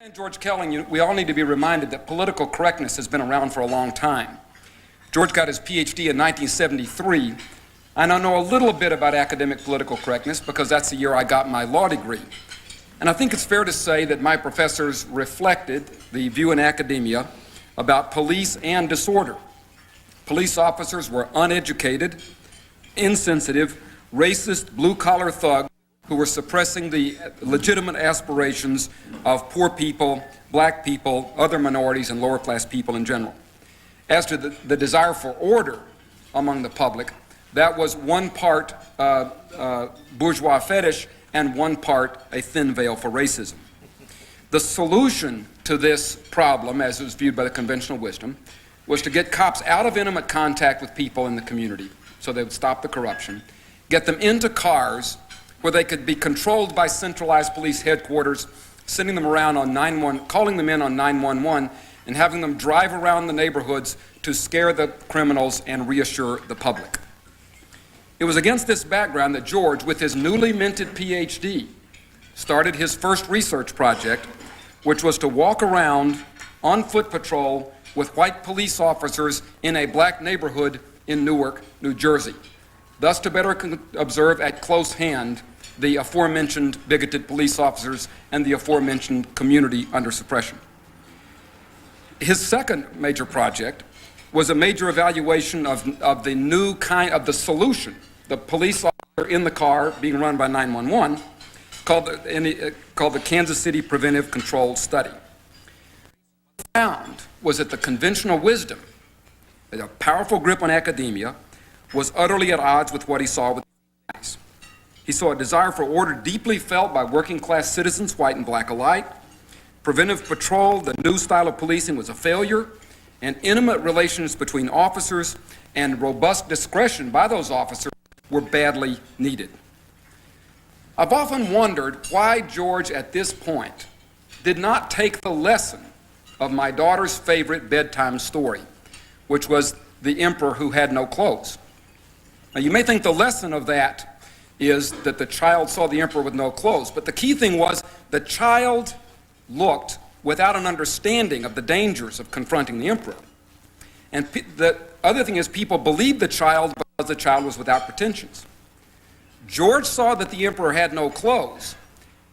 And George Kelling, we all need to be reminded that political correctness has been around for a long time. George got his PhD in 1973, and I know a little bit about academic political correctness because that's the year I got my law degree. And I think it's fair to say that my professors reflected the view in academia about police and disorder. Police officers were uneducated, insensitive, racist, blue-collar thugs who were suppressing the legitimate aspirations of poor people, black people, other minorities, and lower-class people in general. As to the desire for order among the public, that was one part bourgeois fetish and one part a thin veil for racism. The solution to this problem, as it was viewed by the conventional wisdom, was to get cops out of intimate contact with people in the community so they would stop the corruption, get them into cars where they could be controlled by centralized police headquarters, sending them around on 911, calling them in on 911, and having them drive around the neighborhoods to scare the criminals and reassure the public. It was against this background that George, with his newly minted PhD, started his first research project, which was to walk around on foot patrol with white police officers in a black neighborhood in Newark, New Jersey, thus to better observe at close hand the aforementioned bigoted police officers and the aforementioned community under suppression. His second major project was a major evaluation of the new kind of the solution, the police officer in the car being run by 911, called the Kansas City Preventive Control Study. What he found was that the conventional wisdom, a powerful grip on academia, was utterly at odds with what he saw with his eyes. He saw a desire for order deeply felt by working class citizens, white and black alike. Preventive patrol, the new style of policing, was a failure, and intimate relations between officers and robust discretion by those officers were badly needed. I've often wondered why George, at this point, did not take the lesson of my daughter's favorite bedtime story, which was The Emperor Who Had No Clothes. Now, you may think the lesson of that is that the child saw the emperor with no clothes, but the key thing was the child looked without an understanding of the dangers of confronting the emperor. And the other thing is people believed the child because the child was without pretensions. George saw that the emperor had no clothes.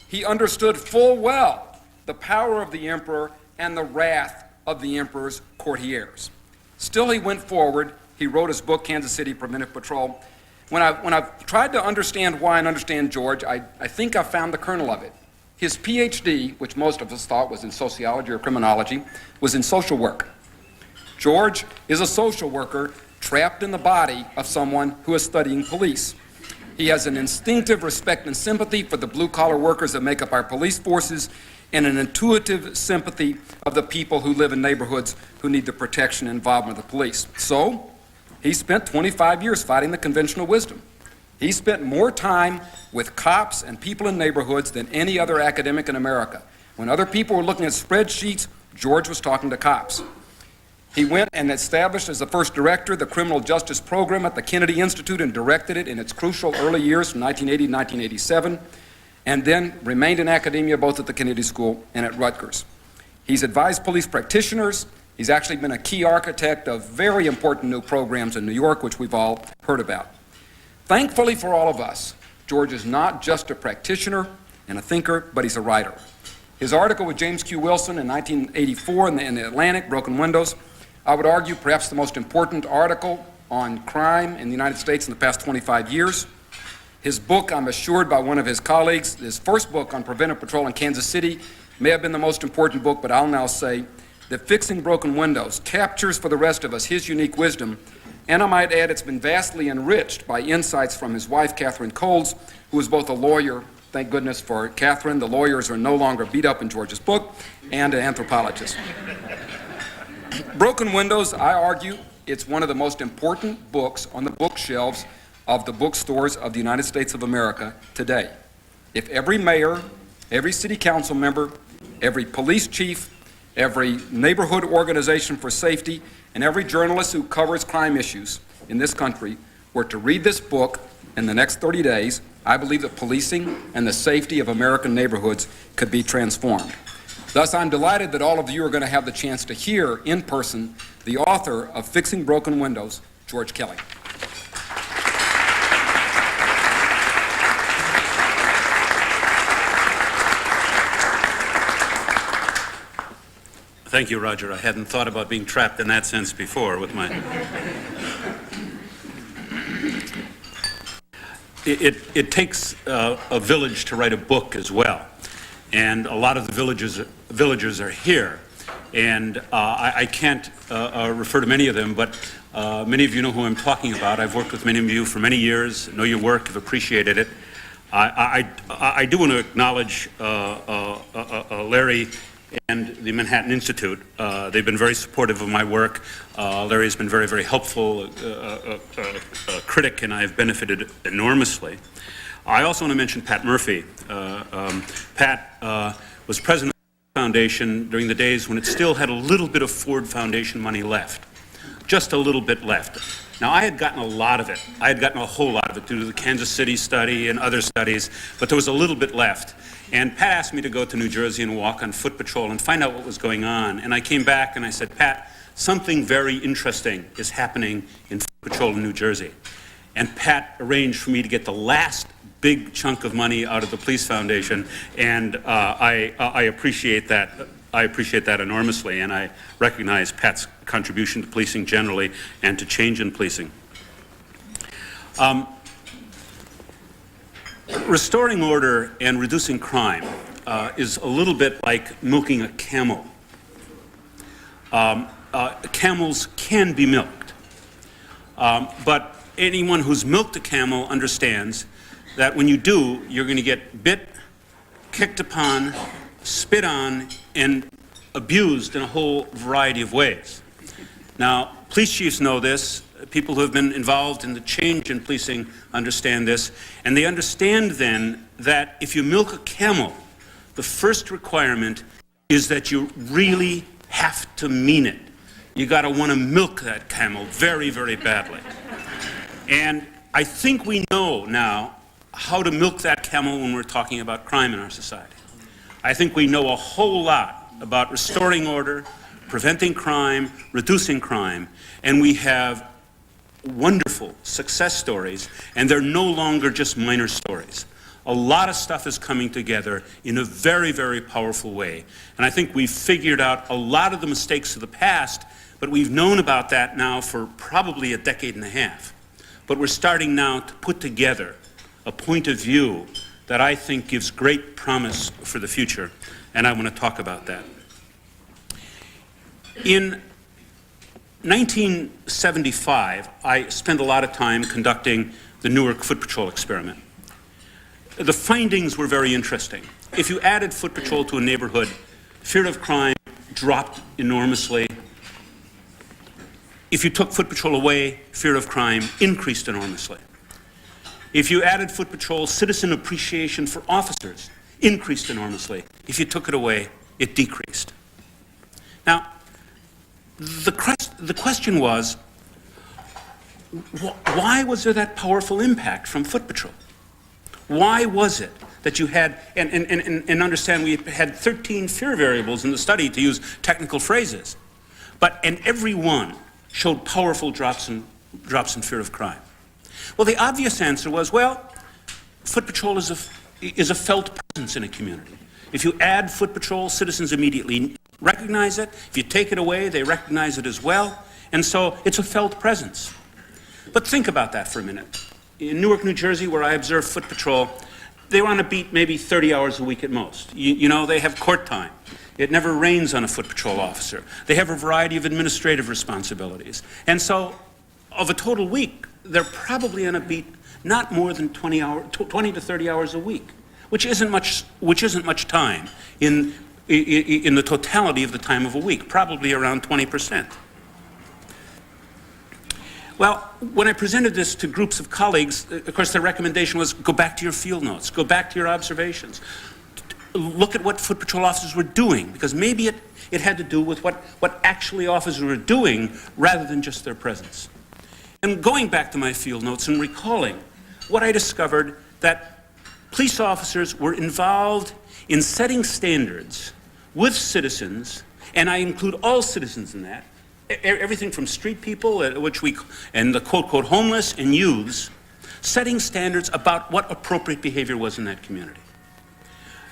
He understood full well the power of the emperor and the wrath of the emperor's courtiers. Still, he went forward. He wrote his book, Kansas City Preventive Patrol. When I've tried to understand why and understand George, I think I found the kernel of it. His PhD, which most of us thought was in sociology or criminology, was in social work. George is a social worker trapped in the body of someone who is studying police. He has an instinctive respect and sympathy for the blue-collar workers that make up our police forces and an intuitive sympathy of the people who live in neighborhoods who need the protection and involvement of the police. So, he spent 25 years fighting the conventional wisdom. He spent more time with cops and people in neighborhoods than any other academic in America. When other people were looking at spreadsheets, George was talking to cops. He went and established as the first director the criminal justice program at the Kennedy Institute and directed it in its crucial early years from 1980 to 1987, and then remained in academia both at the Kennedy School and at Rutgers. He's advised police practitioners. He's actually been a key architect of very important new programs in New York, which we've all heard about. Thankfully for all of us, George is not just a practitioner and a thinker, but he's a writer. His article with James Q. Wilson in 1984 in the Atlantic, Broken Windows, I would argue perhaps the most important article on crime in the United States in the past 25 years. His book, I'm assured by one of his colleagues, his first book on preventive patrol in Kansas City, may have been the most important book, but I'll now say that Fixing Broken Windows captures for the rest of us his unique wisdom, and I might add it's been vastly enriched by insights from his wife, Catherine Coles, who is both a lawyer, thank goodness for Catherine, the lawyers are no longer beat up in George's book, and an anthropologist. Broken Windows, I argue, it's one of the most important books on the bookshelves of the bookstores of the United States of America today. If every mayor, every city council member, every police chief, every neighborhood organization for safety, and every journalist who covers crime issues in this country were to read this book in the next 30 days, I believe that policing and the safety of American neighborhoods could be transformed. Thus, I'm delighted that all of you are going to have the chance to hear in person the author of Fixing Broken Windows, George Kelly. Thank you, Roger. I hadn't thought about being trapped in that sense before with my... It takes a village to write a book as well. And a lot of the villagers are here. And I can't refer to many of them, but many of you know who I'm talking about. I've worked with many of you for many years, know your work, have appreciated it. I do want to acknowledge Larry and the Manhattan Institute. They've been very supportive of my work. Larry's been very, very helpful, a critic, and I've benefited enormously. I also want to mention Pat Murphy. Pat was president of the foundation during the days when it still had a little bit of Ford Foundation money left, just a little bit left. Now, I had gotten a lot of it. I had gotten a whole lot of it due to the Kansas City study and other studies, but there was a little bit left. And Pat asked me to go to New Jersey and walk on foot patrol and find out what was going on. And I came back and I said, Pat, something very interesting is happening in foot patrol in New Jersey. And Pat arranged for me to get the last big chunk of money out of the Police Foundation, and I appreciate that. I appreciate that enormously, and I recognize Pat's contribution to policing generally and to change in policing. Restoring order and reducing crime is a little bit like milking a camel. Camels can be milked, but anyone who's milked a camel understands that when you do, you're going to get bit, kicked upon, spit on, and abused in a whole variety of ways. Now, police chiefs know this. People who have been involved in the change in policing understand this, and they understand then that if you milk a camel, the first requirement is that you really have to mean it. You got to want to milk that camel very, very badly. And I think we know now how to milk that camel when we're talking about crime in our society. I think we know a whole lot about restoring order, preventing crime, reducing crime, and we have wonderful success stories, and they're no longer just minor stories. A lot of stuff is coming together in a very, very powerful way. And I think we've figured out a lot of the mistakes of the past, but we've known about that now for probably a decade and a half. But we're starting now to put together a point of view that I think gives great promise for the future, and I want to talk about that. In 1975, I spent a lot of time conducting the Newark Foot Patrol experiment. The findings were very interesting. If you added foot patrol to a neighborhood, fear of crime dropped enormously. If you took foot patrol away, fear of crime increased enormously. If you added foot patrol, citizen appreciation for officers increased enormously. If you took it away, it decreased. Now, the question was, why was there that powerful impact from foot patrol? Why was it that you had, and understand we had 13 fear variables in the study, to use technical phrases, and every one showed powerful drops in fear of crime? Well, the obvious answer was, well, foot patrol is a felt presence in a community. If you add foot patrol, citizens immediately recognize it. If you take it away, they recognize it as well. And so it's a felt presence. But think about that for a minute. In Newark, New Jersey, where I observed foot patrol, they were on a beat maybe 30 hours a week at most. You know, they have court time. It never rains on a foot patrol officer. They have a variety of administrative responsibilities. And so, of a total week, they're probably on a beat not more than 20 to 30 hours a week, which isn't much time in the totality of the time of a week, probably around 20%. Well, when I presented this to groups of colleagues, of course, their recommendation was go back to your field notes, go back to your observations, look at what foot patrol officers were doing, because maybe it had to do with what actually officers were doing rather than just their presence. And going back to my field notes and recalling what I discovered, that police officers were involved in setting standards with citizens, and I include all citizens in that, everything from street people, and the quote, homeless, and youths, setting standards about what appropriate behavior was in that community.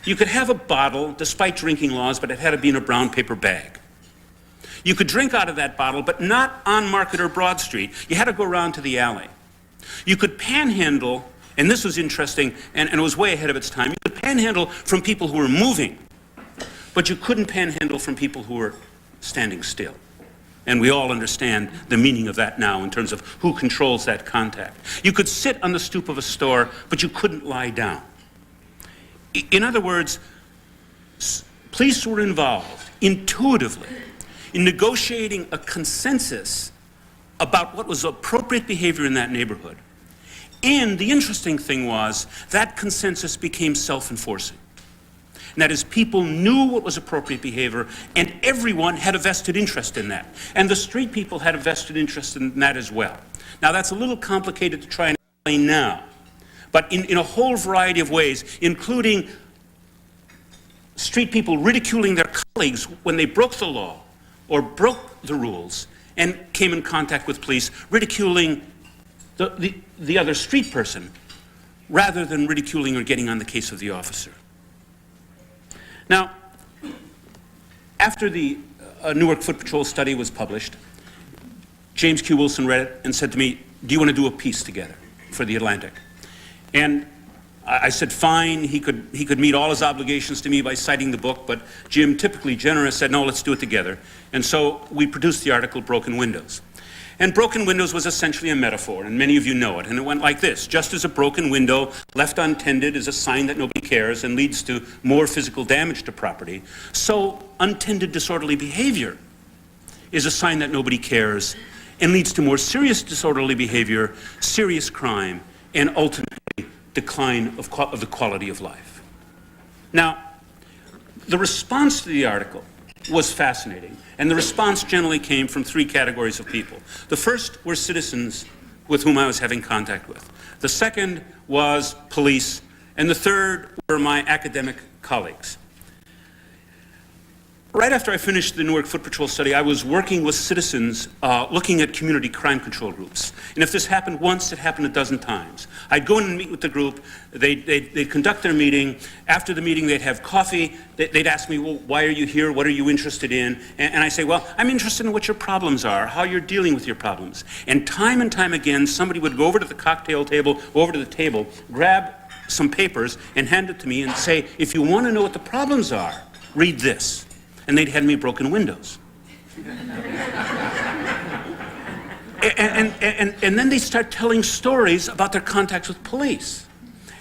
You could have a bottle, despite drinking laws, but it had to be in a brown paper bag. You could drink out of that bottle, but not on Market or Broad Street. You had to go around to the alley. You could panhandle, and this was interesting, and it was way ahead of its time. You could panhandle from people who were moving, but you couldn't panhandle from people who were standing still. And we all understand the meaning of that now in terms of who controls that contact. You could sit on the stoop of a store, but you couldn't lie down. In other words, police were involved intuitively in negotiating a consensus about what was appropriate behavior in that neighborhood. And the interesting thing was that consensus became self-enforcing. And that is, people knew what was appropriate behavior, and everyone had a vested interest in that. And the street people had a vested interest in that as well. Now, that's a little complicated to try and explain now, but in a whole variety of ways, including street people ridiculing their colleagues when they broke the law or broke the rules and came in contact with police, ridiculing the other street person rather than ridiculing or getting on the case of the officer. Now, after the Newark Foot Patrol study was published, James Q. Wilson read it and said to me, "Do you want to do a piece together for the Atlantic?" And I said, fine. He could meet all his obligations to me by citing the book, but Jim, typically generous, said, no, let's do it together. And so we produced the article, Broken Windows. And broken windows was essentially a metaphor, and many of you know it. And it went like this: just as a broken window left untended is a sign that nobody cares and leads to more physical damage to property, so untended disorderly behavior is a sign that nobody cares and leads to more serious disorderly behavior, serious crime, and ultimately decline of the quality of life. Now, the response to the article was fascinating, and the response generally came from three categories of people. The first were citizens with whom I was having contact with. The second was police, and the third were my academic colleagues. Right after I finished the Newark Foot Patrol study, I was working with citizens looking at community crime control groups. And if this happened once, it happened a dozen times. I'd go in and meet with the group. They'd conduct their meeting. After the meeting, they'd have coffee. They'd ask me, well, why are you here? What are you interested in? And I say, well, I'm interested in what your problems are, how you're dealing with your problems. And time again, somebody would go over to the cocktail table, over to the table, grab some papers, and hand it to me and say, if you want to know what the problems are, read this. And they'd hand me Broken Windows. and then they start telling stories about their contacts with police.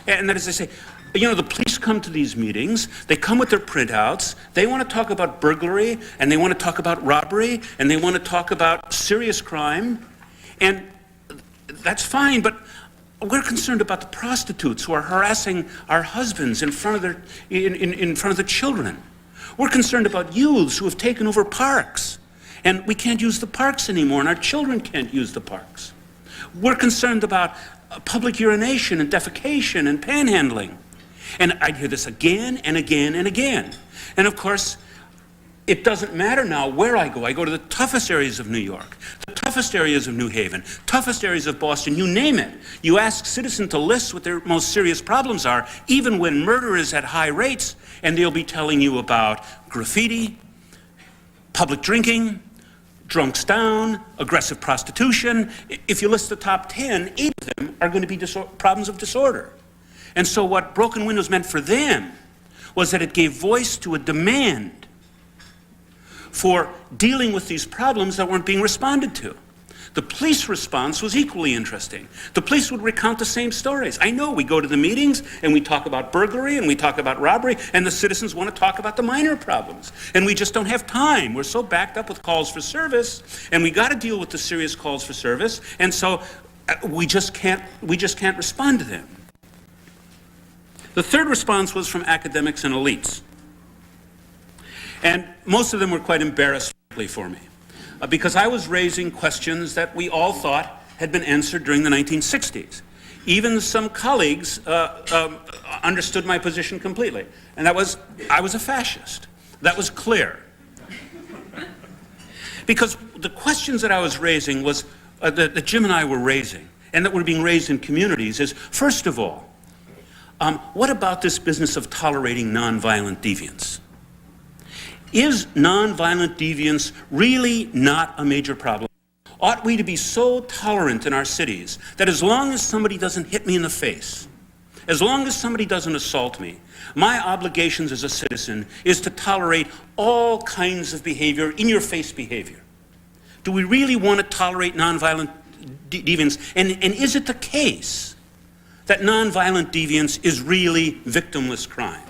And that is, they say, you know, the police come to these meetings, they come with their printouts, they want to talk about burglary, and they want to talk about robbery, and they want to talk about serious crime, and that's fine, but we're concerned about the prostitutes who are harassing our husbands in front of the children. We're concerned about youths who have taken over parks, and we can't use the parks anymore, and our children can't use the parks. We're concerned about public urination and defecation and panhandling. And I'd hear this again and again and again. And of course, it doesn't matter now where I go. I go to the toughest areas of New York, the toughest areas of New Haven, toughest areas of Boston, you name it. You ask citizens to list what their most serious problems are, even when murder is at high rates, and they'll be telling you about graffiti, public drinking, drunks down, aggressive prostitution. If you list the top 10, 8 of them are going to be problems of disorder. And so what Broken Windows meant for them was that it gave voice to a demand for dealing with these problems that weren't being responded to. The police response was equally interesting. The police would recount the same stories. I know we go to the meetings and we talk about burglary and we talk about robbery, and the citizens want to talk about the minor problems. And we just don't have time. We're so backed up with calls for service, and we got to deal with the serious calls for service, and so we just can't respond to them. The third response was from academics and elites. And most of them were quite embarrassed for me, because I was raising questions that we all thought had been answered during the 1960s. Even some colleagues understood my position completely, and that was, I was a fascist. That was clear. Because the questions that I was raising was, that Jim and I were raising, and that were being raised in communities is, first of all, what about this business of tolerating nonviolent deviance? Is nonviolent deviance really not a major problem? Ought we to be so tolerant in our cities that as long as somebody doesn't hit me in the face, as long as somebody doesn't assault me, my obligations as a citizen is to tolerate all kinds of behavior, in-your-face behavior? Do we really want to tolerate nonviolent deviance? And is it the case that nonviolent deviance is really victimless crime?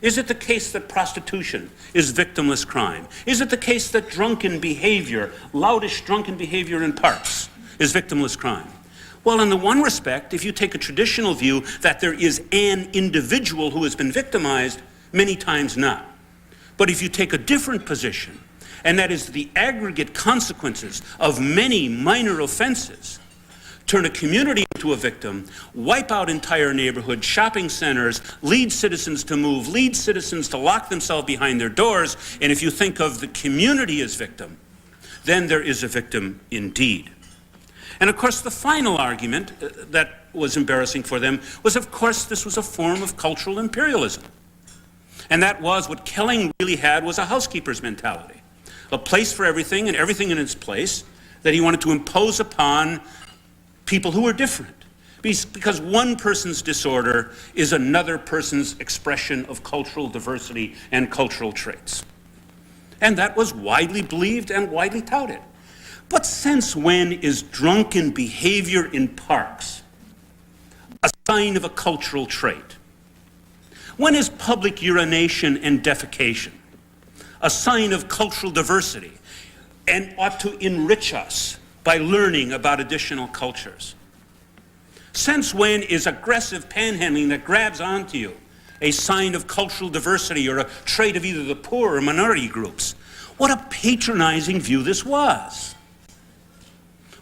Is it the case that prostitution is victimless crime? Is it the case that drunken behavior, loutish drunken behavior in parks, is victimless crime? Well, in the one respect, if you take a traditional view that there is an individual who has been victimized, many times not. But if you take a different position, and that is the aggregate consequences of many minor offenses, turn a community into a victim, wipe out entire neighborhoods, shopping centers, lead citizens to move, lead citizens to lock themselves behind their doors, and if you think of the community as victim, then there is a victim indeed. And of course, the final argument that was embarrassing for them was, of course, this was a form of cultural imperialism. And that was what Kelling really had, was a housekeeper's mentality. A place for everything and everything in its place that he wanted to impose upon people who were different. Because one person's disorder is another person's expression of cultural diversity and cultural traits. And that was widely believed and widely touted. But since when is drunken behavior in parks a sign of a cultural trait? When is public urination and defecation a sign of cultural diversity and ought to enrich us by learning about additional cultures? Since when is aggressive panhandling that grabs onto you a sign of cultural diversity or a trait of either the poor or minority groups? What a patronizing view this was.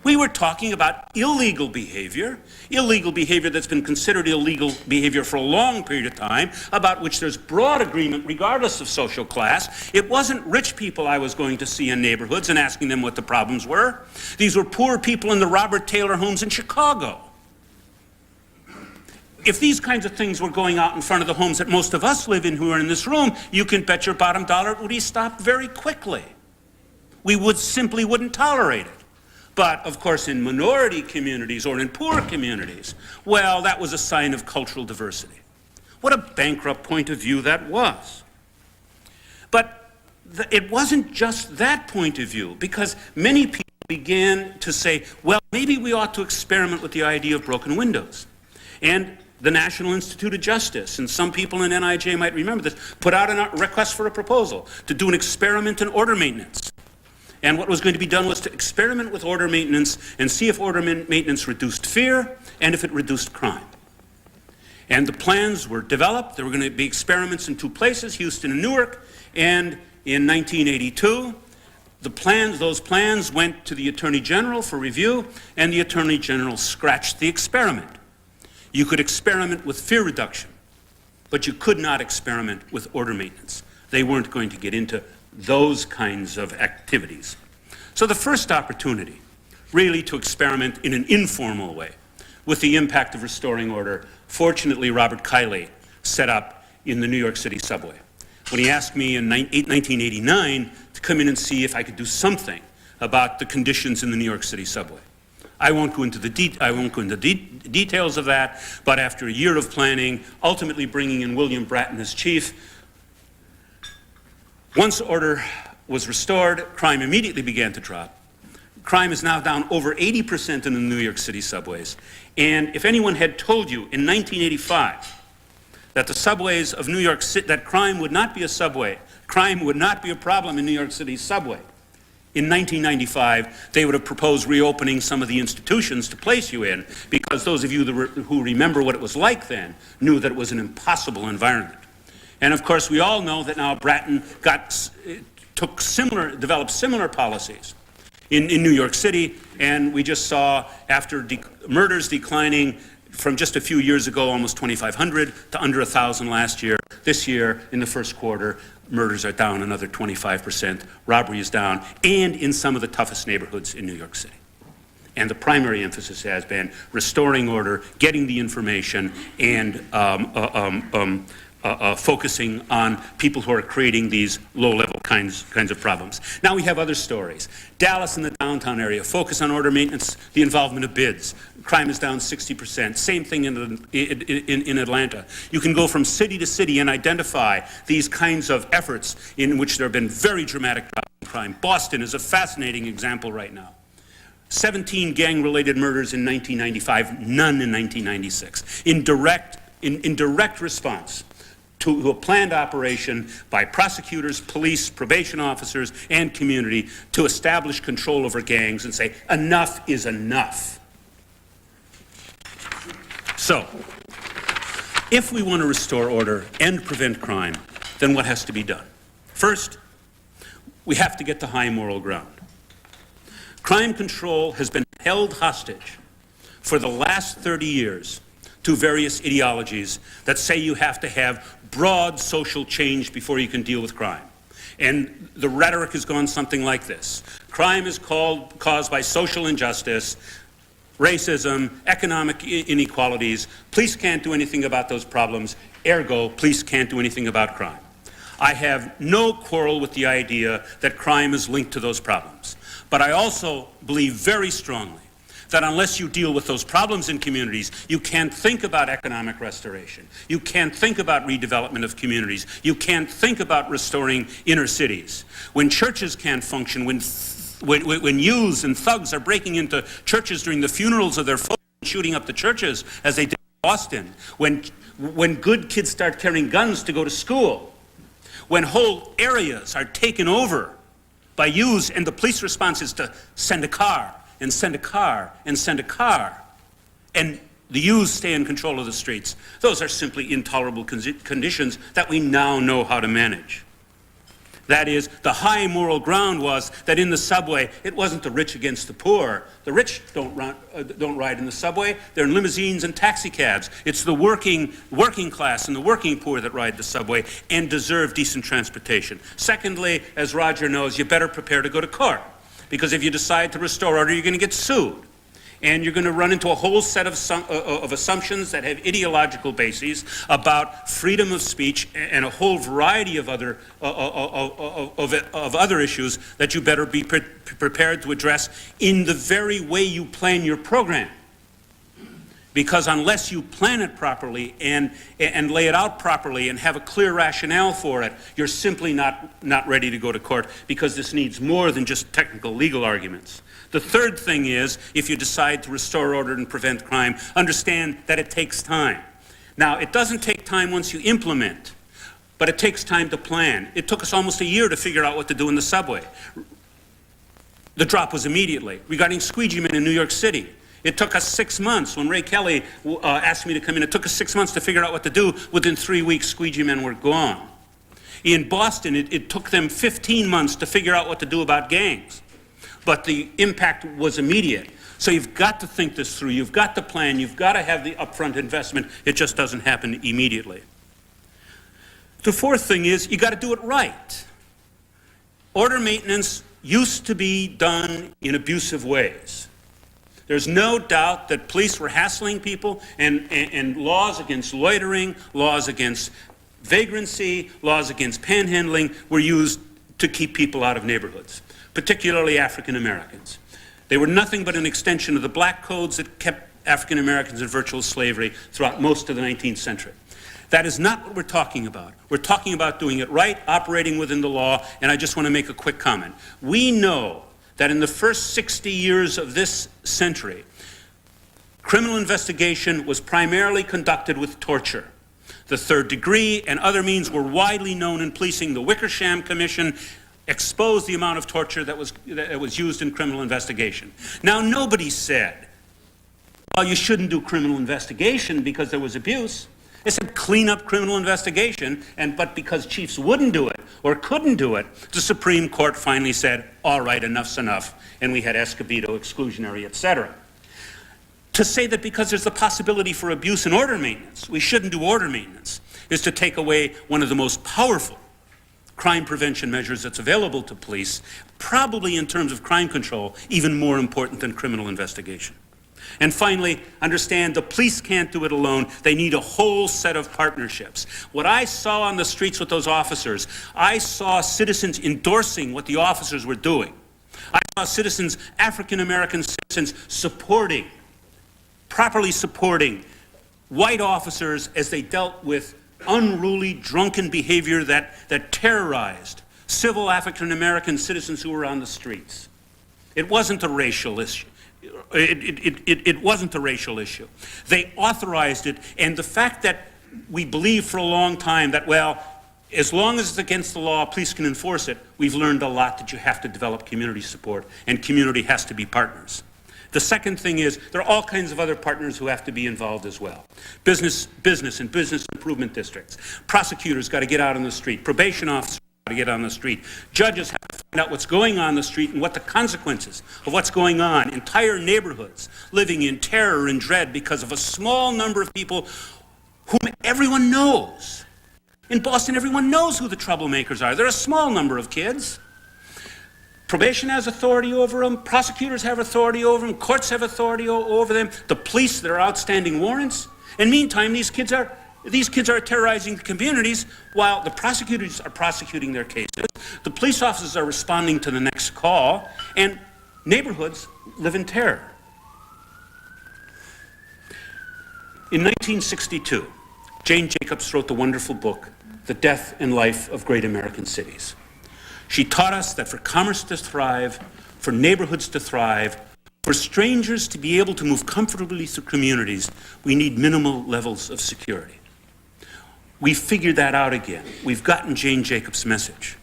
We were talking about illegal behavior that's been considered illegal behavior for a long period of time, about which there's broad agreement regardless of social class. It wasn't rich people I was going to see in neighborhoods and asking them what the problems were. These were poor people in the Robert Taylor homes in Chicago. If these kinds of things were going out in front of the homes that most of us live in who are in this room, you can bet your bottom dollar it would be stopped very quickly. We simply wouldn't tolerate it. But, of course, in minority communities or in poor communities, well, that was a sign of cultural diversity. What a bankrupt point of view that was. But it wasn't just that point of view, because many people began to say, well, maybe we ought to experiment with the idea of broken windows. And the National Institute of Justice, and some people in NIJ might remember this, put out a request for a proposal to do an experiment in order maintenance. And what was going to be done was to experiment with order maintenance and see if order maintenance reduced fear and if it reduced crime. And the plans were developed. There were going to be experiments in two places, Houston and Newark. And in 1982, those plans went to the Attorney General for review, and the Attorney General scratched the experiment. You could experiment with fear reduction, but you could not experiment with order maintenance. They weren't going to get into those kinds of activities. So the first opportunity, really to experiment in an informal way with the impact of restoring order, fortunately Robert Kiley set up in the New York City subway. When he asked me in 1989 to come in and see if I could do something about the conditions in the New York City subway. I won't go into the details of that, but after a year of planning, ultimately bringing in William Bratton as chief, once order was restored, crime immediately began to drop. Crime is now down over 80% in the New York City subways. And if anyone had told you in 1985 that the subways of New York City, that crime would not be a subway, crime would not be a problem in New York City's subway, in 1995, they would have proposed reopening some of the institutions to place you in, because those of you who remember what it was like then knew that it was an impossible environment. And of course, we all know that now Bratton developed similar policies in New York City, and we just saw, after murders declining from just a few years ago, almost 2,500 to under 1,000 last year, this year in the first quarter, murders are down another 25%, robbery is down, and in some of the toughest neighborhoods in New York City. And the primary emphasis has been restoring order, getting the information, and focusing on people who are creating these low-level kinds of problems. Now we have other stories. Dallas and the downtown area, focus on order maintenance, the involvement of bids. Crime is down 60%. Same thing in Atlanta. You can go from city to city and identify these kinds of efforts in which there have been very dramatic drops in crime. Boston is a fascinating example right now. 17 gang-related murders in 1995, none in 1996. In direct response to a planned operation by prosecutors, police, probation officers, and community to establish control over gangs and say, enough is enough. So, if we want to restore order and prevent crime, then what has to be done? First, we have to get to high moral ground. Crime control has been held hostage for the last 30 years to various ideologies that say you have to have broad social change before you can deal with crime. And the rhetoric has gone something like this. Crime is caused by social injustice, racism, economic inequalities. Police can't do anything about those problems. Ergo, police can't do anything about crime. I have no quarrel with the idea that crime is linked to those problems. But I also believe very strongly that unless you deal with those problems in communities, you can't think about economic restoration. You can't think about redevelopment of communities. You can't think about restoring inner cities. When churches can't function, when youths and thugs are breaking into churches during the funerals of their folks and shooting up the churches, as they did in Boston, when good kids start carrying guns to go to school, when whole areas are taken over by youths and the police response is to send a car and send a car and send a car, and the youths stay in control of the streets. Those are simply intolerable conditions that we now know how to manage. That is, the high moral ground was that in the subway, it wasn't the rich against the poor. The rich don't ride in the subway. They're in limousines and taxi cabs. It's the working class and the working poor that ride the subway and deserve decent transportation. Secondly, as Roger knows, you better prepare to go to court, because if you decide to restore order, you're going to get sued. And you're going to run into a whole set of assumptions that have ideological bases about freedom of speech and a whole variety of other issues that you better be prepared to address in the very way you plan your program. Because unless you plan it properly and lay it out properly and have a clear rationale for it, you're simply not ready to go to court, because this needs more than just technical legal arguments. The third thing is, if you decide to restore order and prevent crime, understand that it takes time. Now, it doesn't take time once you implement, but it takes time to plan. It took us almost a year to figure out what to do in the subway. The drop was immediately. Regarding squeegee men in New York City, it took us 6 months. When Ray Kelly asked me to come in, it took us 6 months to figure out what to do. Within 3 weeks, squeegee men were gone. In Boston, it took them 15 months to figure out what to do about gangs. But the impact was immediate. So you've got to think this through. You've got to plan. You've got to have the upfront investment. It just doesn't happen immediately. The fourth thing is, you got to do it right. Order maintenance used to be done in abusive ways. There's no doubt that police were hassling people, and laws against loitering, laws against vagrancy, laws against panhandling were used to keep people out of neighborhoods, particularly African Americans. They were nothing but an extension of the black codes that kept African Americans in virtual slavery throughout most of the 19th century. That is not what we're talking about. We're talking about doing it right, operating within the law, and I just want to make a quick comment. We know that in the first 60 years of this century, criminal investigation was primarily conducted with torture. The third degree and other means were widely known in policing. The Wickersham Commission exposed the amount of torture that was used in criminal investigation. Now, nobody said, well, you shouldn't do criminal investigation because there was abuse. They said clean up criminal investigation, but because chiefs wouldn't do it or couldn't do it, the Supreme Court finally said, all right, enough's enough, and we had Escobedo, exclusionary, etc. To say that because there's the possibility for abuse in order maintenance, we shouldn't do order maintenance, is to take away one of the most powerful crime prevention measures that's available to police, probably in terms of crime control, even more important than criminal investigation. And finally, understand the police can't do it alone. They need a whole set of partnerships. What I saw on the streets with those officers, I saw citizens endorsing what the officers were doing. I saw citizens, African-American citizens, properly supporting white officers as they dealt with unruly, drunken behavior that terrorized civil African-American citizens who were on the streets. It wasn't a racial issue. It wasn't a racial issue. They authorized it, and the fact that we believed for a long time that, well, as long as it's against the law, police can enforce it, we've learned a lot that you have to develop community support, and community has to be partners. The second thing is there are all kinds of other partners who have to be involved as well. Business and business improvement districts. Prosecutors got to get out on the street. Probation officers got to get on the street. Judges have to find out what's going on the street and what the consequences of what's going on. Entire neighborhoods living in terror and dread because of a small number of people whom everyone knows. In Boston, everyone knows who the troublemakers are. They're a small number of kids. Probation has authority over them, prosecutors have authority over them, courts have authority over them, the police, there are outstanding warrants. And meantime, these kids are terrorizing the communities while the prosecutors are prosecuting their cases, the police officers are responding to the next call, and neighborhoods live in terror. In 1962, Jane Jacobs wrote the wonderful book, The Death and Life of Great American Cities. She taught us that for commerce to thrive, for neighborhoods to thrive, for strangers to be able to move comfortably through communities, we need minimal levels of security. We figured that out again. We've gotten Jane Jacobs' message.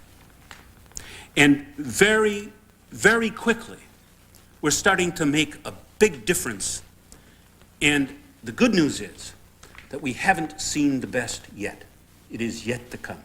And very, very quickly, we're starting to make a big difference. And the good news is that we haven't seen the best yet. It is yet to come.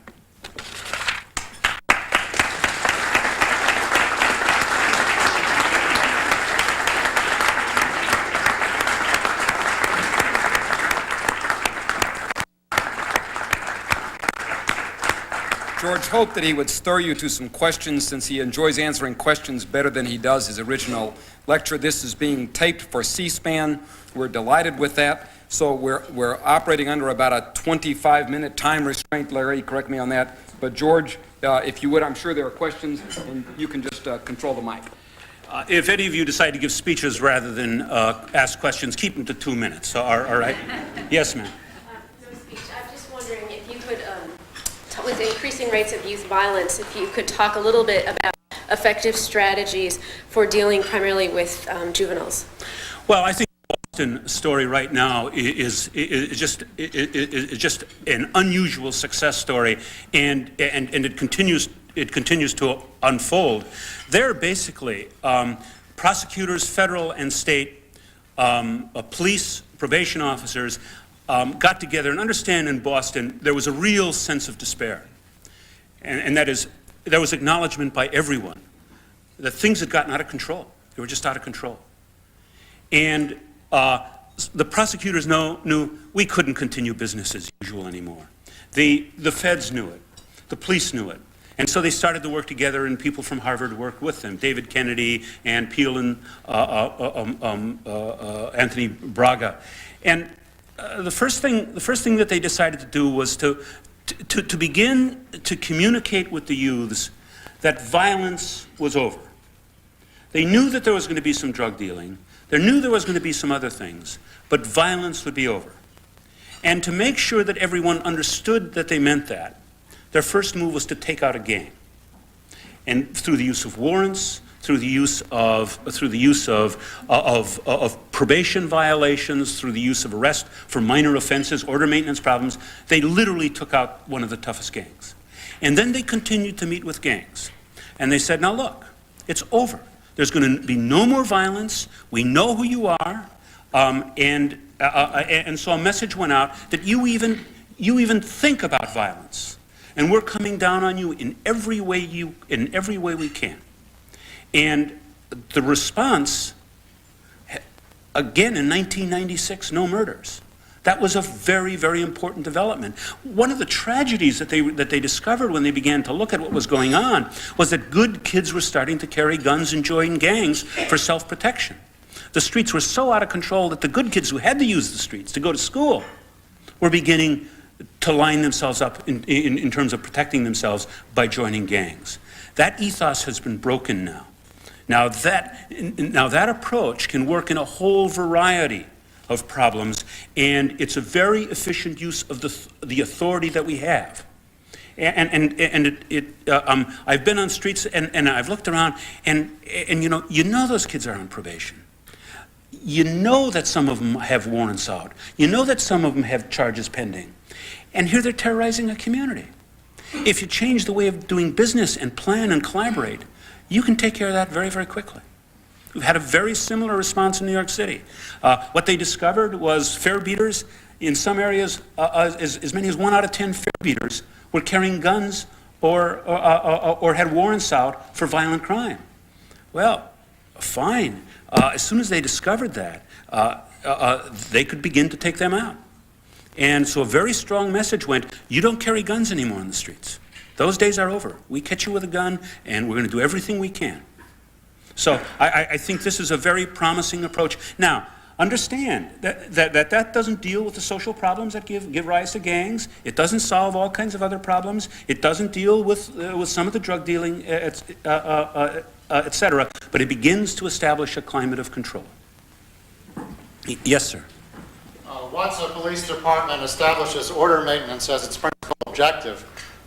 George hoped that he would stir you to some questions since he enjoys answering questions better than he does his original lecture. This is being taped for C-SPAN. We're delighted with that. So we're operating under about a 25-minute time restraint. Larry, correct me on that. But George, if you would, I'm sure there are questions, and you can just control the mic. If any of you decide to give speeches rather than ask questions, keep them to 2 minutes. So, all right? Yes, ma'am. No speech. I'm just wondering if you could, with increasing rates of youth violence, if you could talk a little bit about effective strategies for dealing primarily with juveniles. Well, I think the Boston story right now is just an unusual success story, and it continues to unfold. There, basically, prosecutors, federal and state, police, probation officers got together and understand in Boston there was a real sense of despair. And that is, there was acknowledgement by everyone that things had gotten out of control. They were just out of control. And the prosecutors knew we couldn't continue business as usual anymore. The feds knew it. The police knew it. And so they started to work together, and people from Harvard worked with them. David Kennedy, Ann Peel, and Anthony Braga. And the first thing that they decided to do was to begin to communicate with the youths that violence was over. They knew that there was going to be some drug dealing. They knew there was going to be some other things, but violence would be over. And to make sure that everyone understood that they meant that, their first move was to take out a gang. And through the use of warrants, through the use of probation violations, through the use of arrest for minor offenses, order maintenance problems, they literally took out one of the toughest gangs. And then they continued to meet with gangs. And they said, now look, it's over. There's going to be no more violence. We know who you are. And so a message went out that you even think about violence. And we're coming down on you in every way we can. And the response, again in 1996, no murders. That was a very, very important development. One of the tragedies that they discovered when they began to look at what was going on was that good kids were starting to carry guns and join gangs for self-protection. The streets were so out of control that the good kids who had to use the streets to go to school were beginning to line themselves up in terms of protecting themselves by joining gangs. That ethos has been broken now. Now that approach can work in a whole variety of problems, and it's a very efficient use of the authority that we have. I've been on streets and I've looked around, and you know those kids are on probation. You know that some of them have warrants out. You know that some of them have charges pending. And here they're terrorizing a community. If you change the way of doing business and plan and collaborate, you can take care of that very, very quickly. We've had a very similar response in New York City. What they discovered was fare beaters, in some areas, as many as 1 out of 10 fare beaters were carrying guns or had warrants out for violent crime. Well, fine. As soon as they discovered that, they could begin to take them out. And so a very strong message went, you don't carry guns anymore on the streets. Those days are over. We catch you with a gun, and we're going to do everything we can. So I think this is a very promising approach. Now, understand that doesn't deal with the social problems that give rise to gangs. It doesn't solve all kinds of other problems. It doesn't deal with some of the drug dealing, et cetera, but it begins to establish a climate of control. Yes, sir. Once a police department establishes order maintenance as its principal objective,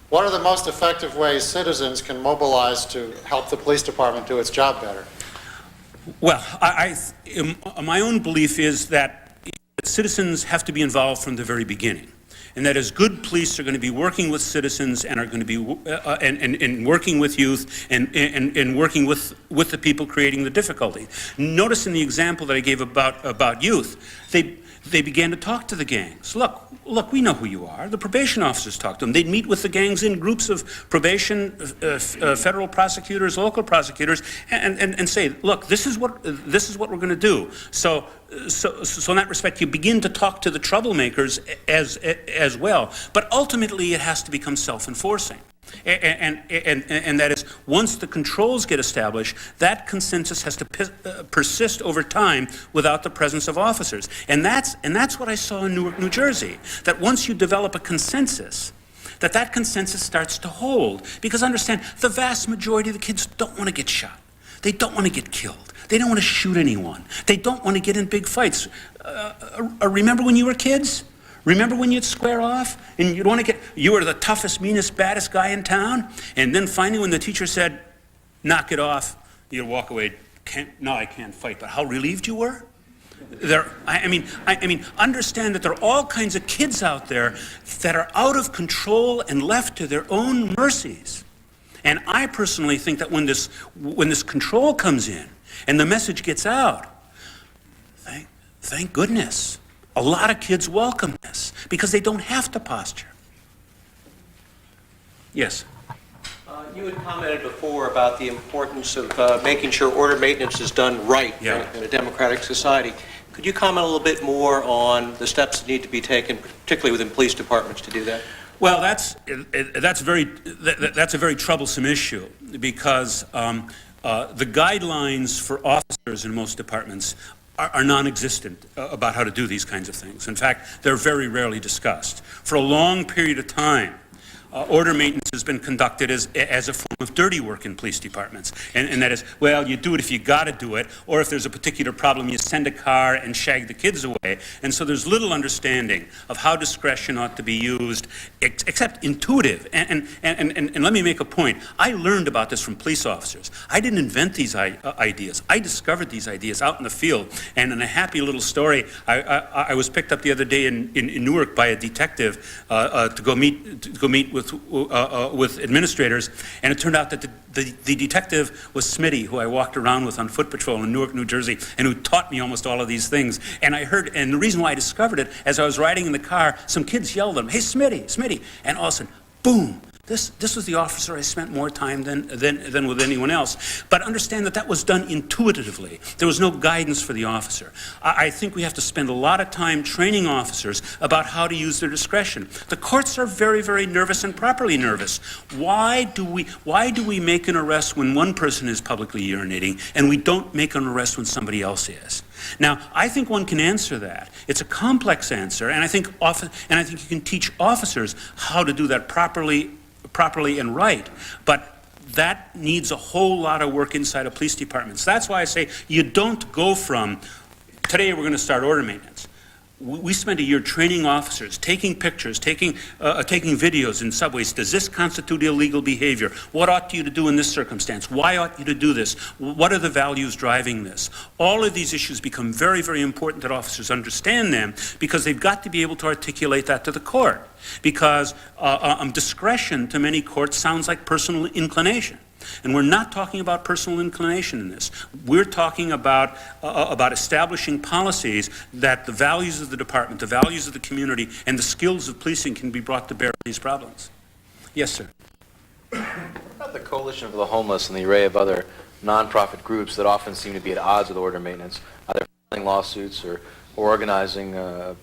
what are the most effective ways citizens can mobilize to help the police department do its job better? Well, my own belief is that citizens have to be involved from the very beginning, and that as good police are going to be working with citizens and are going to be and working with youth and working with the people creating the difficulty. Notice in the example that I gave about youth, they began to talk to the gangs. Look, we know who you are. The probation officers talked to them. They'd meet with the gangs in groups of probation, federal prosecutors, local prosecutors, and say, look, this is what we're going to do. So in that respect, you begin to talk to the troublemakers as well. But ultimately, it has to become self-enforcing. And that is, once the controls get established, that consensus has to persist over time without the presence of officers. And that's what I saw in Newark, New Jersey, that once you develop a consensus, that consensus starts to hold. Because understand, the vast majority of the kids don't want to get shot. They don't want to get killed. They don't want to shoot anyone. They don't want to get in big fights. Remember when you were kids? Remember when you'd square off and you'd want to you were the toughest, meanest, baddest guy in town, and then finally when the teacher said, knock it off, you'd walk away, no, I can't fight, but how relieved you were? I mean, understand that there are all kinds of kids out there that are out of control and left to their own mercies. And I personally think that when this control comes in and the message gets out, thank goodness. A lot of kids welcome this because they don't have to posture. Yes? You had commented before about the importance of making sure order maintenance is done right in a democratic society. Could you comment a little bit more on the steps that need to be taken, particularly within police departments, to do that? Well, that's a very troublesome issue because the guidelines for officers in most departments are non-existent about how to do these kinds of things. In fact, they're very rarely discussed. For a long period of time, order maintenance has been conducted as a form of dirty work in police departments. And that is, well, you do it if you got to do it, or if there's a particular problem, you send a car and shag the kids away. And so there's little understanding of how discretion ought to be used, except intuitive. And let me make a point. I learned about this from police officers. I didn't invent these ideas. I discovered these ideas out in the field. And in a happy little story, I was picked up the other day in Newark by a detective to go meet with administrators, and it turned out that the detective was Smitty, who I walked around with on foot patrol in Newark, New Jersey, and who taught me almost all of these things. And the reason why I discovered it, as I was riding in the car, some kids yelled at him, "Hey, Smitty, Smitty," and all of a sudden, boom, This was the officer I spent more time than with anyone else. But understand that that was done intuitively. There was no guidance for the officer. I think we have to spend a lot of time training officers about how to use their discretion. The courts are very, very nervous and properly nervous. Why do we make an arrest when one person is publicly urinating and we don't make an arrest when somebody else is? Now, I think one can answer that. It's a complex answer, and I think you can teach officers how to do that properly and right, but that needs a whole lot of work inside of police departments. That's why I say you don't go from, today we're going to start order maintenance. We spent a year training officers, taking pictures, taking videos in subways. Does this constitute illegal behavior? What ought you to do in this circumstance? Why ought you to do this? What are the values driving this? All of these issues become very, very important that officers understand them, because they've got to be able to articulate that to the court. Because discretion to many courts sounds like personal inclination. And we're not talking about personal inclination in this. We're talking about establishing policies that the values of the department, the values of the community, and the skills of policing can be brought to bear on these problems. Yes, sir. What about the Coalition for the Homeless and the array of other nonprofit groups that often seem to be at odds with order maintenance, either filing lawsuits or organizing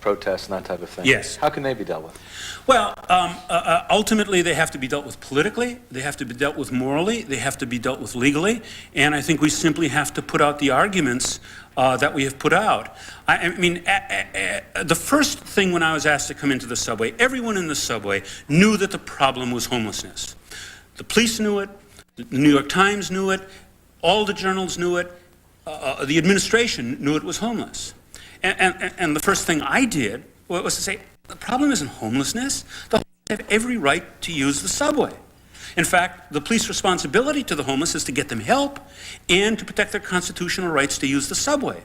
protests and that type of thing? Yes. How can they be dealt with? Well, ultimately they have to be dealt with politically, they have to be dealt with morally, they have to be dealt with legally, and I think we simply have to put out the arguments that we have put out. I mean, the first thing when I was asked to come into the subway, everyone in the subway knew that the problem was homelessness. The police knew it, the New York Times knew it, all the journals knew it, the administration knew it was homeless. And the first thing I did was to say, the problem isn't homelessness. The homeless have every right to use the subway. In fact, the police responsibility to the homeless is to get them help and to protect their constitutional rights to use the subway.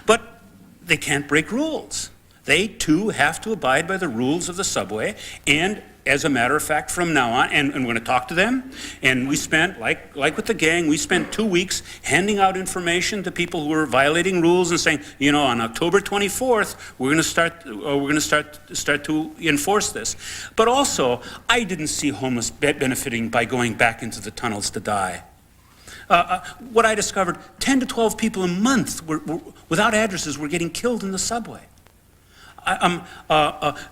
But they can't break rules. They, too, have to abide by the rules of the subway, and as a matter of fact, from now on, and we're going to talk to them, and we spent, like with the gang, we spent 2 weeks handing out information to people who were violating rules and saying, you know, on October 24th, we're going to start to enforce this. But also, I didn't see homeless benefiting by going back into the tunnels to die. What I discovered, 10 to 12 people a month without addresses were getting killed in the subway.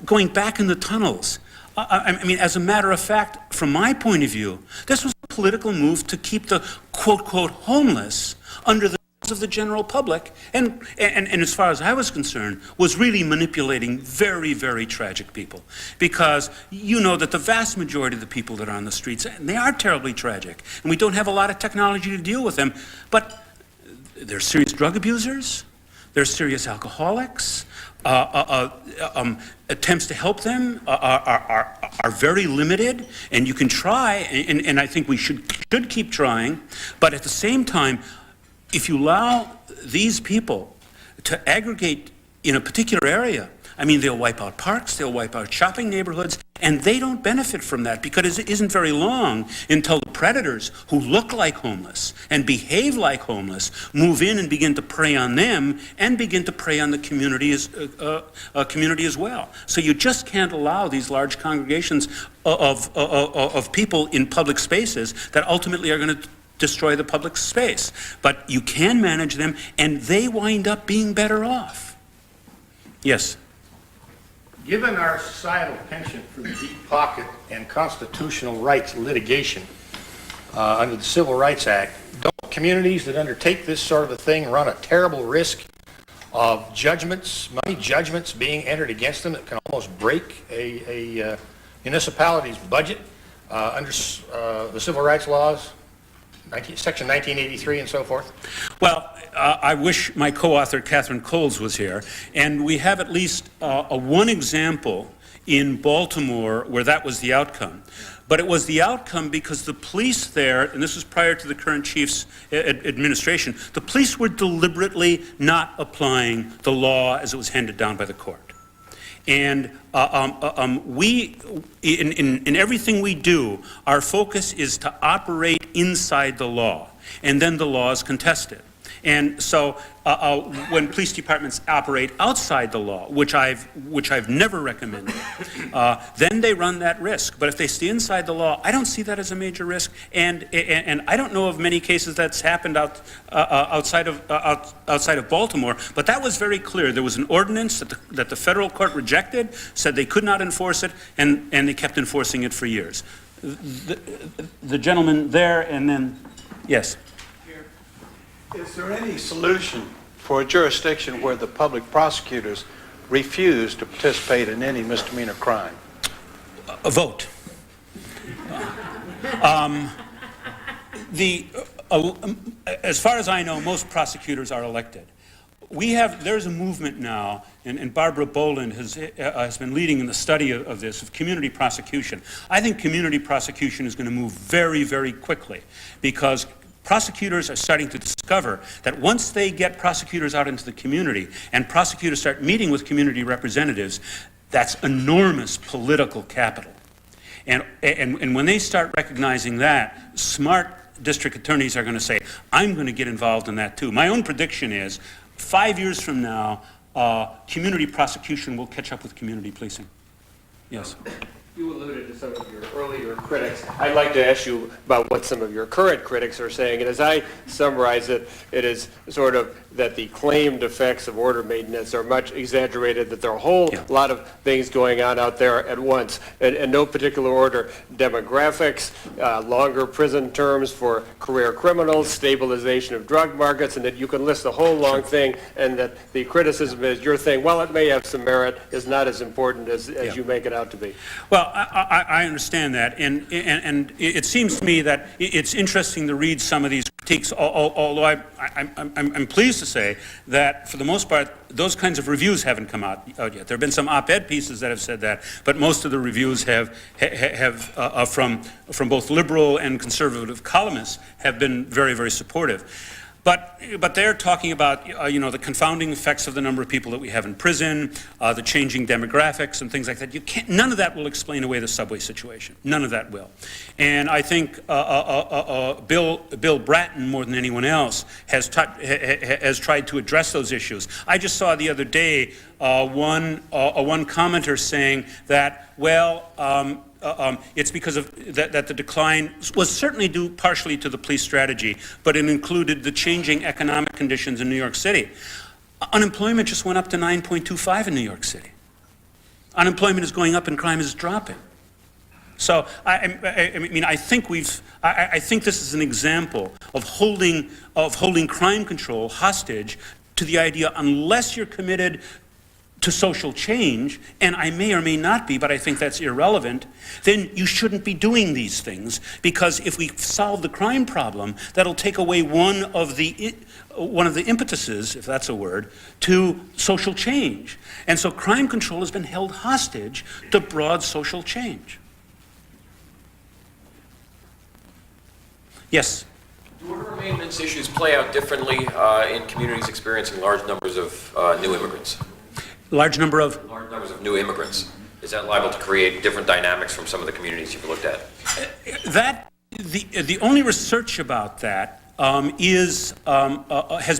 Going back in the tunnels. I mean, as a matter of fact, from my point of view, this was a political move to keep the quote-quote homeless under the nose of the general public, and as far as I was concerned, was really manipulating very, very tragic people. Because you know that the vast majority of the people that are on the streets, and they are terribly tragic, and we don't have a lot of technology to deal with them, but they're serious drug abusers, they're serious alcoholics, attempts to help them are very limited, and you can try, and I think we should keep trying, but at the same time, if you allow these people to aggregate in a particular area, I mean, they'll wipe out parks, they'll wipe out shopping neighborhoods, and they don't benefit from that because it isn't very long until the predators who look like homeless and behave like homeless move in and begin to prey on them and begin to prey on the community as well. So you just can't allow these large congregations of people in public spaces that ultimately are going to destroy the public space. But you can manage them, and they wind up being better off. Yes. Given our societal penchant for the deep pocket and constitutional rights litigation under the Civil Rights Act, don't communities that undertake this sort of a thing run a terrible risk of judgments, money judgments being entered against them that can almost break a municipality's budget under the civil rights laws, Section 1983 and so forth? Well, I wish my co-author Catherine Coles was here, and we have at least one example in Baltimore where that was the outcome. But it was the outcome because the police there, and this was prior to the current chief's administration, the police were deliberately not applying the law as it was handed down by the court. And we, in everything we do, our focus is to operate inside the law, and then the law is contested. And so when police departments operate outside the law, which I've never recommended, then they run that risk. But if they stay inside the law, I don't see that as a major risk. And I don't know of many cases that's happened outside of Baltimore. But that was very clear. There was an ordinance that the federal court rejected, said they could not enforce it, and they kept enforcing it for years. The gentleman there, and then, yes. Is there any solution for a jurisdiction where the public prosecutors refuse to participate in any misdemeanor crime? A vote. As far as I know, most prosecutors are elected. There's a movement now, and Barbara Boland has been leading in the study of this, of community prosecution. I think community prosecution is going to move very, very quickly, because prosecutors are starting to discover that once they get prosecutors out into the community and prosecutors start meeting with community representatives, that's enormous political capital. And when they start recognizing that, smart district attorneys are going to say, I'm going to get involved in that too. My own prediction is 5 years from now, community prosecution will catch up with community policing. Yes. You alluded to some of your earlier critics. I'd like to ask you about what some of your current critics are saying. And as I summarize it, it is sort of that the claimed effects of order maintenance are much exaggerated, that there are a whole lot of things going on out there at once, in no particular order. Demographics, longer prison terms for career criminals, stabilization of drug markets, and that you can list the whole long thing, and that the criticism is your thing, while it may have some merit, is not as important as you make it out to be. Well, I understand that, and it seems to me that it's interesting to read some of these critiques, although I'm pleased to say that, for the most part, those kinds of reviews haven't come out yet. There have been some op-ed pieces that have said that, but most of the reviews have from both liberal and conservative columnists have been very, very supportive. But they're talking about, the confounding effects of the number of people that we have in prison, the changing demographics and things like that. None of that will explain away the subway situation. None of that will. And I think Bill Bratton, more than anyone else, has tried to address those issues. I just saw the other day one commenter saying that, it's because of that the decline was certainly due partially to the police strategy, but it included the changing economic conditions in New York City. Unemployment just went up to 9.25 in New York City. Unemployment is going up and crime is dropping. So I think this is an example of holding crime control hostage to the idea, unless you're committed to social change, and I may or may not be, but I think that's irrelevant, then you shouldn't be doing these things, because if we solve the crime problem, that'll take away one of the impetuses, if that's a word, to social change. And so crime control has been held hostage to broad social change. Yes? Do order maintenance issues play out differently in communities experiencing large numbers of new immigrants? Large numbers of new immigrants. Is that liable to create different dynamics from some of the communities you've looked at? The only research about that has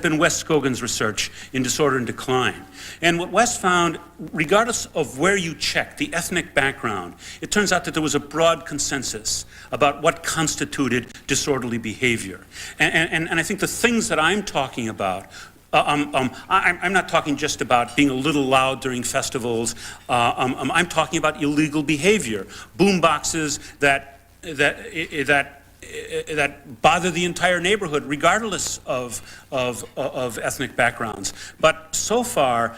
been Wes Scogan's research in Disorder and Decline. And what Wes found, regardless of where you check, the ethnic background, it turns out that there was a broad consensus about what constituted disorderly behavior. And I think the things that I'm talking about, I'm not talking just about being a little loud during festivals. I'm talking about illegal behavior, boom boxes that bother the entire neighborhood, regardless of ethnic backgrounds. But so far,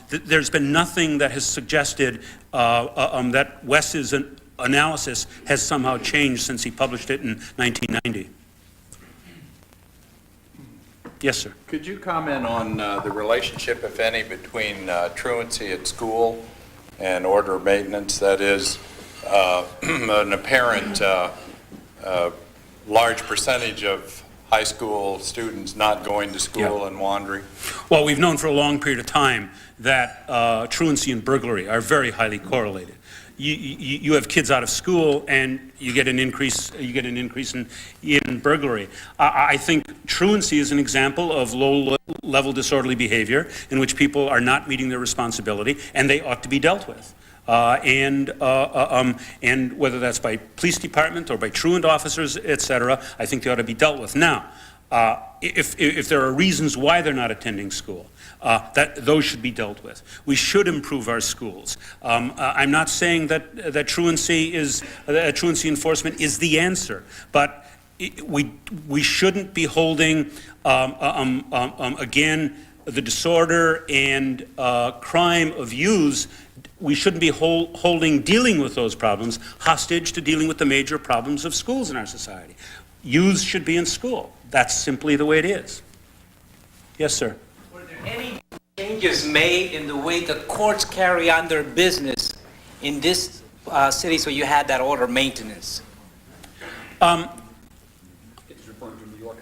there's been nothing that has suggested that Wes's analysis has somehow changed since he published it in 1990. Yes, sir. Could you comment on the relationship, if any, between truancy at school and order maintenance? That is, an apparent large percentage of high school students not going to school and wandering? Well, we've known for a long period of time that truancy and burglary are very highly correlated. you have kids out of school and you get an increase in burglary. I think truancy is an example of low-level disorderly behavior in which people are not meeting their responsibility, and they ought to be dealt with. And whether that's by police department or by truant officers, et cetera, I think they ought to be dealt with. Now, if there are reasons why they're not attending school, those should be dealt with. We should improve our schools. I'm not saying that truancy enforcement is the answer, but we shouldn't be holding again the disorder and crime of youths. We shouldn't be dealing with those problems hostage to dealing with the major problems of schools in our society. Youths should be in school. That's simply the way it is. Yes, sir. Were there any changes made in the way the courts carry on their business in this city so you had that order maintenance? It's referring to New York.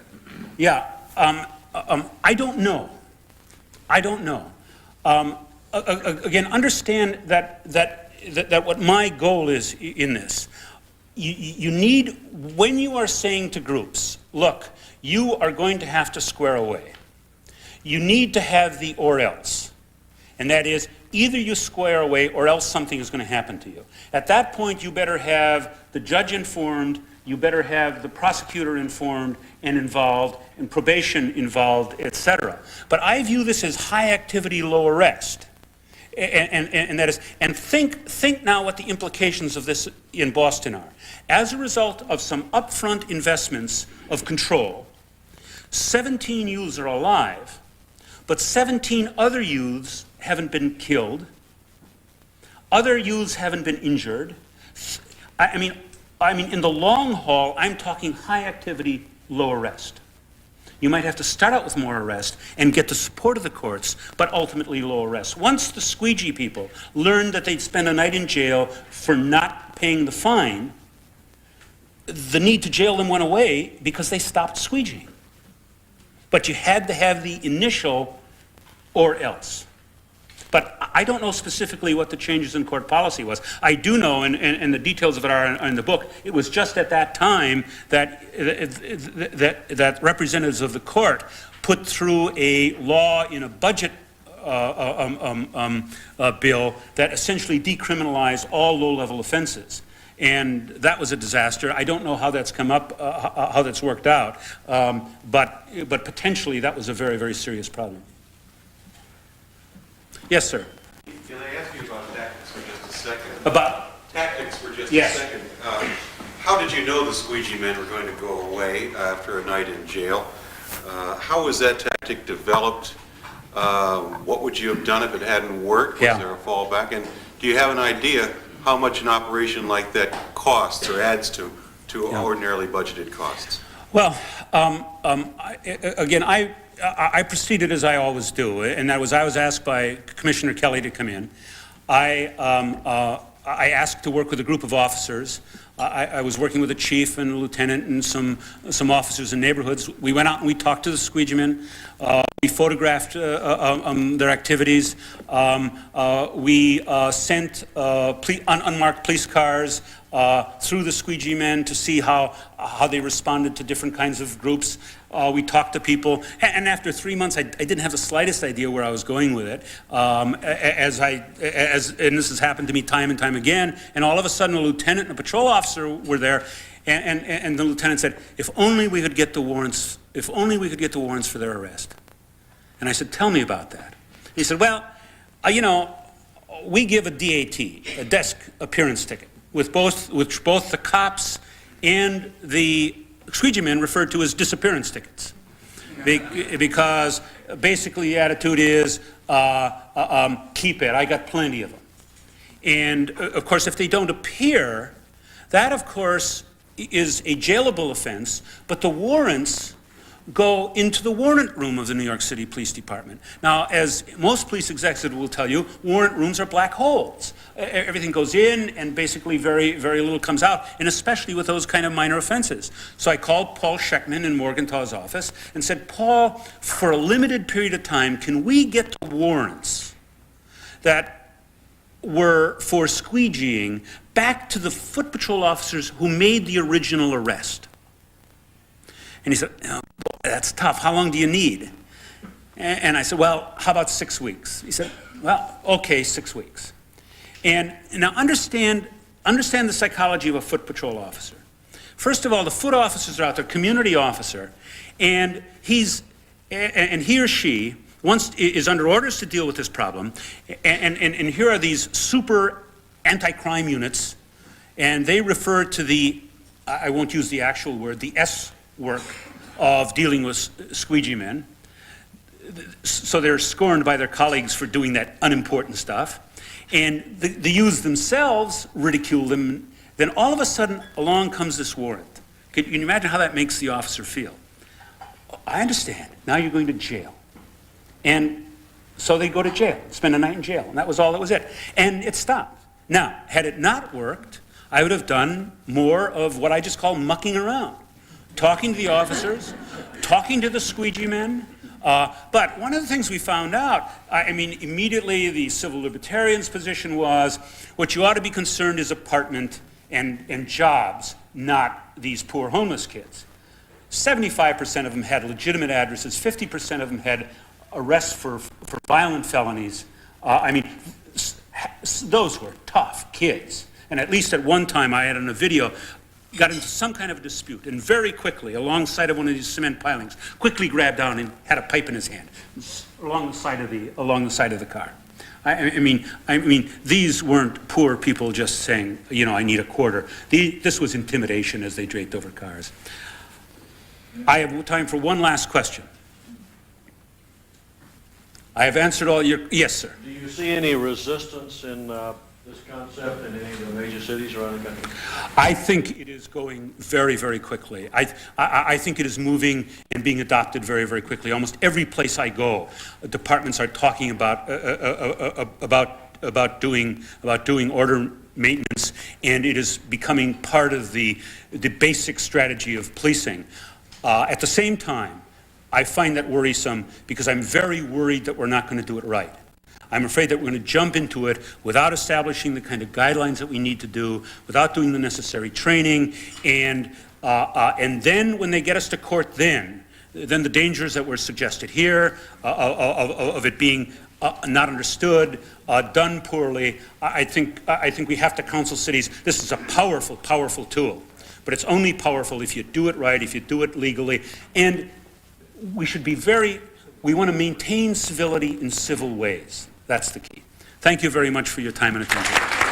Yeah. I don't know. Again, understand that what my goal is in this. You need, when you are saying to groups, look, you are going to have to square away, you need to have the or else. And that is, either you square away or else something is going to happen to you. At that point, you better have the judge informed, you better have the prosecutor informed and involved, and probation involved, etc. But I view this as high activity, low arrest. And that is, and think now what the implications of this in Boston are. As a result of some upfront investments of control, 17 youths are alive, but 17 other youths haven't been killed. Other youths haven't been injured. I mean, in the long haul, I'm talking high activity, low arrest. You might have to start out with more arrest and get the support of the courts, but ultimately low arrest. Once the squeegee people learned that they'd spend a night in jail for not paying the fine, the need to jail them went away because they stopped squeegeeing. But you had to have the initial or else. But I don't know specifically what the changes in court policy was. I do know, and the details of it are in the book, it was just at that time that representatives of the court put through a law in a budget bill that essentially decriminalized all low-level offenses. And that was a disaster. I don't know how that's come up, how that's worked out, but potentially that was a very, very serious problem. Yes, sir. Can I ask you about tactics for just a second? About? Tactics for just Yes. a second. How did you know the squeegee men were going to go away after a night in jail? How was that tactic developed? What would you have done if it hadn't worked? Was there a fallback? And do you have an idea how much an operation like that costs or adds to ordinarily budgeted costs? Well, again, I proceeded as I always do, and that was I was asked by Commissioner Kelly to come in. I asked to work with a group of officers. I was working with a chief and a lieutenant and some officers in neighborhoods. We went out and we talked to the squeegee men. We photographed their activities. We sent unmarked police cars through the squeegee men to see how they responded to different kinds of groups. We talked to people, and after 3 months, I didn't have the slightest idea where I was going with it. And this has happened to me time and time again. And all of a sudden, a lieutenant and a patrol officer were there, and the lieutenant said, "If only we could get the warrants. If only we could get the warrants for their arrest." And I said, "Tell me about that." He said, "Well, we give a DAT, a desk appearance ticket, which both the cops and the squeegee men referred to as disappearance tickets, because basically the attitude is, keep it, I got plenty of them. And of course, if they don't appear, that of course is a jailable offense, but the warrants go into the warrant room of the New York City Police Department. Now, as most police executives will tell you, warrant rooms are black holes. Everything goes in and basically very, very little comes out, and especially with those kind of minor offenses. So I called Paul Scheckman in Morgenthau's office and said, "Paul, for a limited period of time, can we get the warrants that were for squeegeeing back to the foot patrol officers who made the original arrest. And he said, oh, that's tough. How long do you need? And I said, well, how about 6 weeks? He said, well, okay, 6 weeks. And now understand the psychology of a foot patrol officer. First of all, the foot officers are out there, community officer, and he or she is under orders to deal with this problem, and here are these super anti-crime units, and they refer to the, I won't use the actual word, the S work of dealing with squeegee men. So they're scorned by their colleagues for doing that unimportant stuff. And the youths themselves ridicule them. Then all of a sudden, along comes this warrant. Can you imagine how that makes the officer feel? I understand. Now you're going to jail. And so they go to jail, spend a night in jail. And that was all that was it. And it stopped. Now, had it not worked, I would have done more of what I just call mucking around. Talking to the officers, talking to the squeegee men. But one of the things we found out, I mean, immediately the civil libertarians' position was, what you ought to be concerned is apartment and jobs, not these poor homeless kids. 75% of them had legitimate addresses, 50% of them had arrests for violent felonies. I mean, those were tough kids. And at least at one time, I had in a video, got into some kind of a dispute, and very quickly, alongside of one of these cement pilings, quickly grabbed down and had a pipe in his hand, along the side of the car. I mean, these weren't poor people just saying, you know, I need a quarter. This was intimidation as they draped over cars. I have time for one last question. I have answered all your, yes, sir. Do you see any resistance in this concept in any of the major cities around the country? I think it is going very, very quickly. I think it is moving and being adopted very, very quickly. Almost every place I go, departments are talking about doing order maintenance, and it is becoming part of the basic strategy of policing. At the same time, I find that worrisome because I'm very worried that we're not going to do it right. I'm afraid that we're going to jump into it without establishing the kind of guidelines that we need to do, without doing the necessary training, and then when they get us to court, then the dangers that were suggested here of it being not understood, done poorly. I think we have to counsel cities. This is a powerful, powerful tool, but it's only powerful if you do it right, if you do it legally, and we should be we want to maintain civility in civil ways. That's the key. Thank you very much for your time and attention.